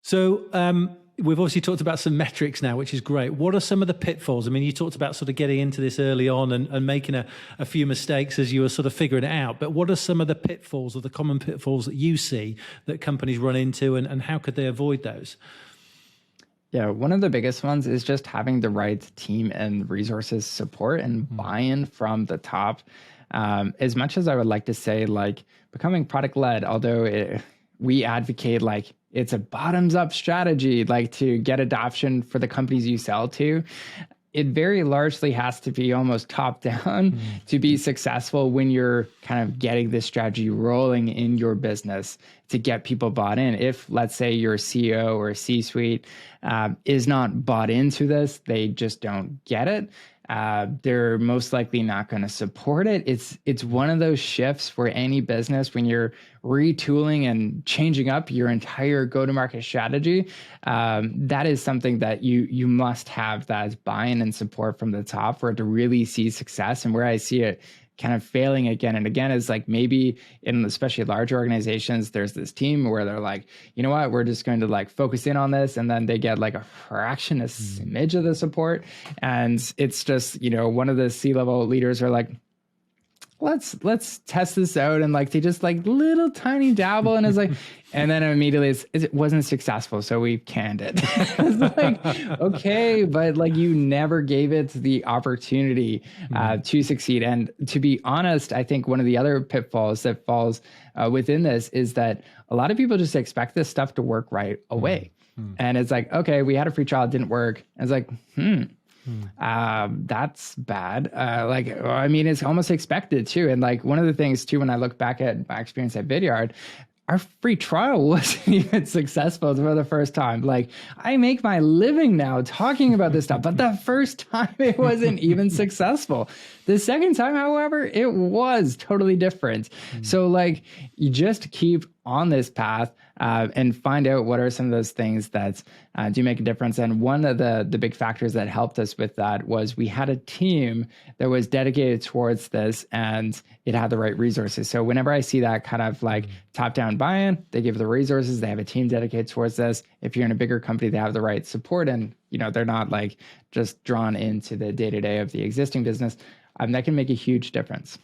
So we've obviously talked about some metrics now, which is great. What are some of the pitfalls? I mean, you talked about sort of getting into this early on and making a few mistakes as you were sort of figuring it out. But what are some of the pitfalls or the common pitfalls that you see that companies run into, and how could they avoid those? Yeah, one of the biggest ones is just having the right team and resources support and buy-in from the top. As much as I would like to say, like, becoming product led, although we advocate like it's a bottoms up strategy, like to get adoption for the companies you sell to, it very largely has to be almost top down to be successful when you're kind of getting this strategy rolling in your business to get people bought in. If, let's say, your CEO or C-suite is not bought into this, they just don't get it, they're most likely not going to support it. It's one of those shifts for any business when you're retooling and changing up your entire go-to-market strategy. That is something that you must have that buy-in and support from the top for it to really see success. And where I see it kind of failing again and again is like maybe in especially large organizations, there's this team where they're like, you know what, we're just going to like focus in on this. And then they get like a fraction, a smidge of the support. And it's just, one of the C-level leaders are like, let's test this out. And like, they just like little tiny dabble. And it's like, and then immediately it wasn't successful. So we canned it. It's like, okay, but like you never gave it the opportunity to succeed. And to be honest, I think one of the other pitfalls that falls within this is that a lot of people just expect this stuff to work right away. And it's like, okay, we had a free trial, it didn't work. And it's like, that's bad. I mean, it's almost expected too. And like one of the things too, when I look back at my experience at Vidyard, our free trial wasn't even successful for the first time. Like, I make my living now talking about this stuff, but the first time it wasn't even successful. The second time, however, it was totally different. So like, you just keep on this path and find out what are some of those things that do make a difference. And one of the big factors that helped us with that was we had a team that was dedicated towards this and it had the right resources. So whenever I see that kind of like top-down buy-in, they give the resources, they have a team dedicated towards this. If you're in a bigger company, they have the right support and they're not like just drawn into the day-to-day of the existing business. That can make a huge difference.